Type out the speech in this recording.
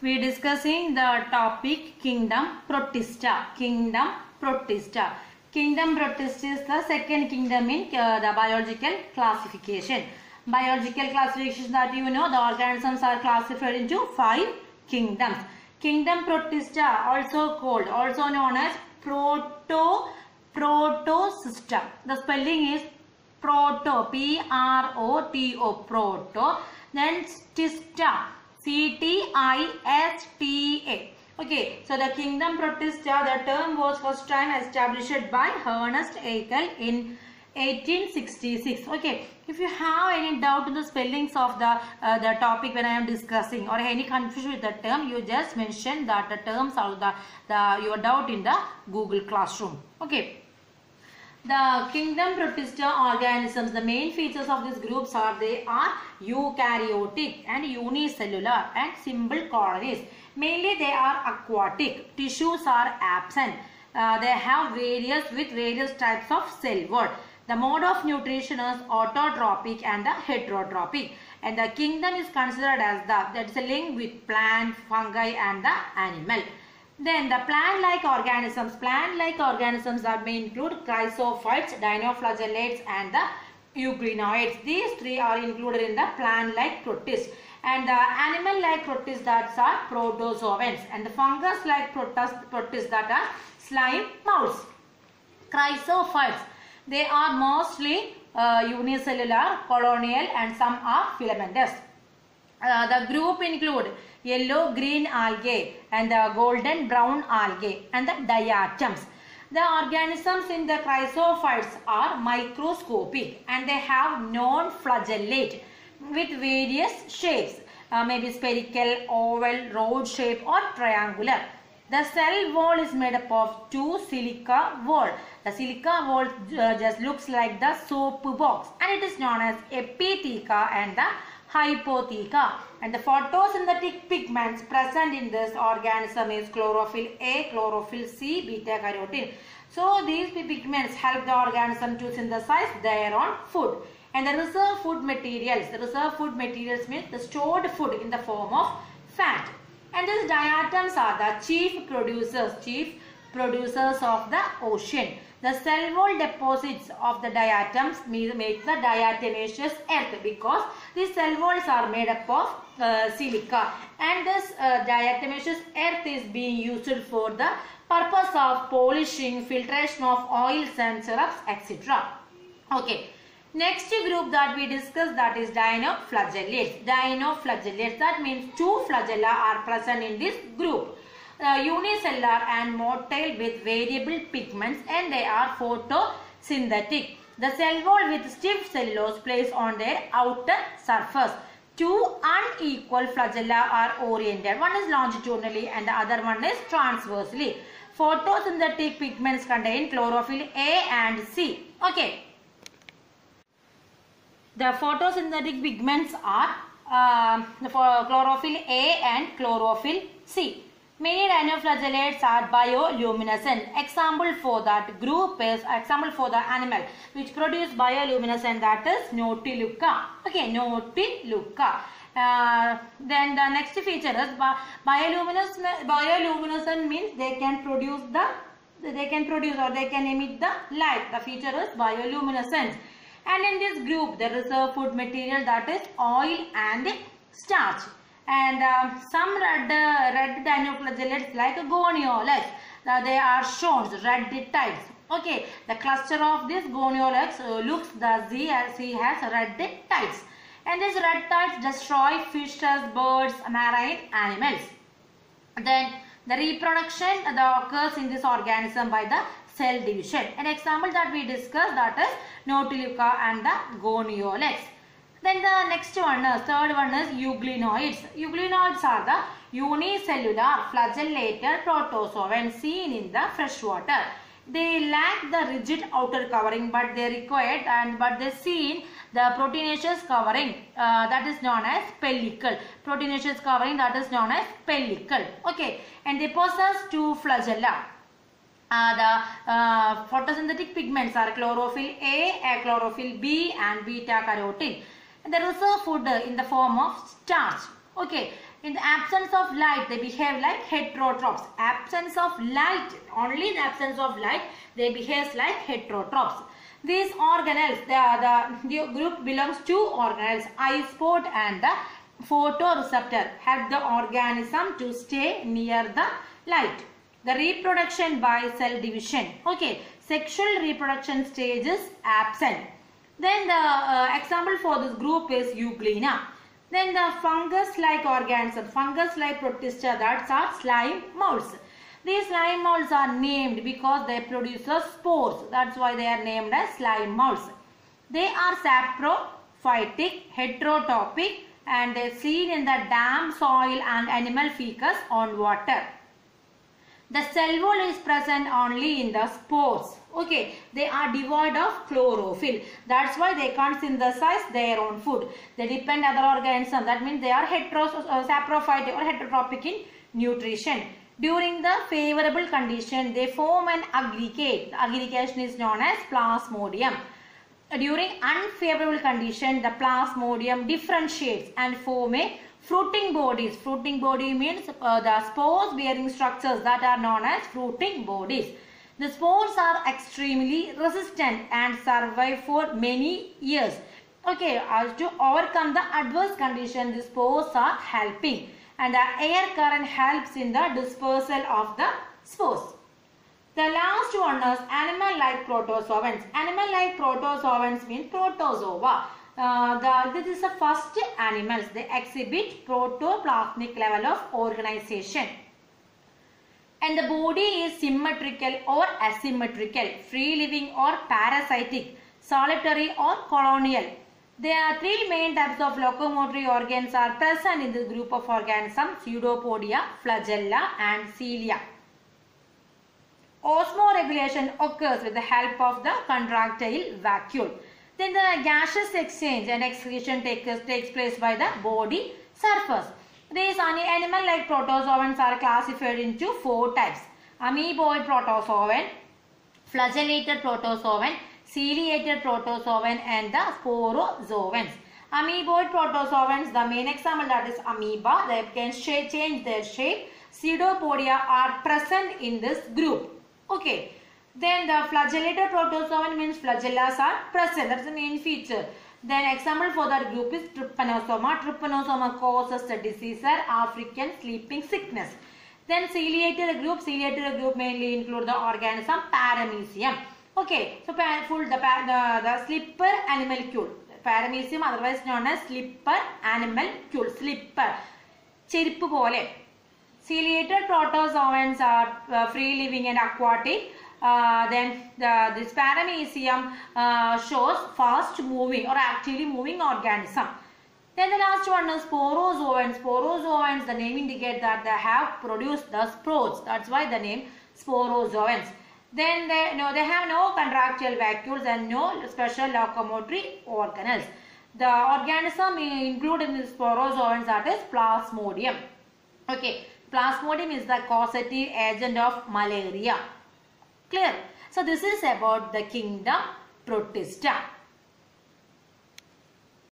we discussing the topic Kingdom Protista. Kingdom Protista. Kingdom Protista is the second kingdom in the biological classification. Biological classification that you know, the organisms are classified into 5 kingdoms. Kingdom Protista, also known as protosista. The spelling is proto, P-R-O-T-O, proto. Then stista, C-T-I-S-T-A. Okay, so the Kingdom Protista, the term was first time established by Ernst Haeckel in 1866. Okay, if you have any doubt in the spellings of the topic when I am discussing, or any confusion with the term, you just mention that the terms are your doubt in the Google Classroom. Okay. The Kingdom Protista organisms, the main features of these groups are they are eukaryotic and unicellular and simple colonies. Mainly they are aquatic. Tissues are absent. They have various types of cell wall. The mode of nutrition is autotrophic and the heterotrophic. And the kingdom is considered as that's a link with plant, fungi and the animal. Then the plant-like organisms that may include chrysophytes, dinoflagellates and the euglenoids. These three are included in the plant-like protists. And the animal-like protists that are protozoans. And the fungus-like protists that are slime moulds. Chrysophytes, they are mostly unicellular, colonial and some are filamentous. The group include yellow green algae and the golden brown algae and the diatoms. The organisms in the chrysophytes are microscopic and they have non-flagellate with various shapes, maybe spherical, oval, rod shape or triangular. The cell wall is made up of 2 silica wall. The silica wall just looks like the soap box and it is known as epitheca and the hypotheca. And the photosynthetic pigments present in this organism is chlorophyll A, chlorophyll C, beta carotene. So these pigments help the organism to synthesize their own food. And the reserve food materials means the stored food in the form of fat. And these diatoms are the chief producers of the ocean. The cell wall deposits of the diatoms make the diatomaceous earth because these cell walls are made up of silica, and this diatomaceous earth is being used for the purpose of polishing, filtration of oils and syrups, etc. Okay. Next group that we discussed, that is dinoflagellates. Dinoflagellates, that means 2 flagella are present in this group. Unicellular and motile with variable pigments and they are photosynthetic. The cell wall with stiff cellulose placed on their outer surface. 2 unequal flagella are oriented. One is longitudinally and the other one is transversely. Photosynthetic pigments contain chlorophyll A and C. Okay. The photosynthetic pigments are chlorophyll A and chlorophyll C. Many dinoflagellates are bioluminescent. Example for that group is for the animal which produce bioluminescent, that is Nautilus. Okay, Nautilus. Then the next feature is bioluminescent means they can produce or they can emit the light. The feature is bioluminescence. And in this group there is a food material that is oil and starch. And some red dinoflagellates like goniolates, they are shown red tiles. Okay, the cluster of this goniolates looks the Z has red tiles. And these red tiles destroy fishes, birds, marine animals. Then the reproduction occurs in this organism by the cell division. An example that we discussed, that is Nautilus and the goniolates. Then the next one, third one is euglenoids. Euglenoids are the unicellular flagellated protozoans seen in the fresh water. They lack the rigid outer covering, but they seen the proteinaceous covering that is known as pellicle. Proteinaceous covering that is known as pellicle. Okay, and they possess 2 flagella. The photosynthetic pigments are chlorophyll A, chlorophyll B and beta carotene. And the reserve food in the form of starch. Okay, In the absence of light, they behave like heterotrophs. Absence of light, only in the absence of light, they behave like heterotrophs. These organelles, the group belongs to organelles, eye spot and the photoreceptor, help the organism to stay near the light. The reproduction by cell division. Okay, sexual reproduction stage is absent. Then the example for this group is Euglena. Then the fungus-like organism, fungus-like protista, that are slime molds. These slime molds are named because they produce spores. That's why they are named as slime molds. They are saprophytic, heterotrophic, and they are seen in the damp soil and animal fecus on water. The cell wall is present only in the spores. Okay, they are devoid of chlorophyll. That's why they can't synthesize their own food. They depend on other organisms. That means they are saprophytic or heterotrophic in nutrition. During the favorable condition, they form an aggregate. The aggregation is known as plasmodium. During unfavorable condition, the plasmodium differentiates and form a fruiting bodies. Fruiting body means the spores bearing structures that are known as fruiting bodies. The spores are extremely resistant and survive for many years. Okay, to overcome the adverse condition, the spores are helping, and the air current helps in the dispersal of the spores. The last one is animal-like protozoans. Animal-like protozoans means protozoa. This is the first animals. They exhibit protoplasmic level of organization. And the body is symmetrical or asymmetrical, free-living or parasitic, solitary or colonial. There are three main types of locomotory organs are present in this group of organisms: pseudopodia, flagella and cilia. Osmoregulation occurs with the help of the contractile vacuole. Then the gaseous exchange and excretion takes place by the body surface. These animal-like protozoans are classified into four types: amoeboid protozoan, flagellated protozoan, ciliated protozoan and the sporozoans. Amoeboid protozoans, the main example that is amoeba, they can change their shape. Pseudopodia are present in this group. Okay. Then the flagellated protozoan means flagellas are present. That's the main feature. Then example for that group is trypanosoma. Trypanosoma causes the disease African sleeping sickness. Then ciliated group mainly include the organism Paramecium. Okay, so the slipper animalcule. Paramecium otherwise known as slipper animalcule. Slipper. Chirippu pole. Ciliated protozoans are free living and aquatic. Then this Paramecium shows fast moving or actively moving organism. Then the last one is sporozoans. Sporozoans, the name indicates that they have produced the spores. That's why the name sporozoans. Then they have no contractile vacuoles and no special locomotory organelles. The organism included in the sporozoans, that is Plasmodium. Okay, Plasmodium is the causative agent of malaria. Clear? So this is about the kingdom Protista.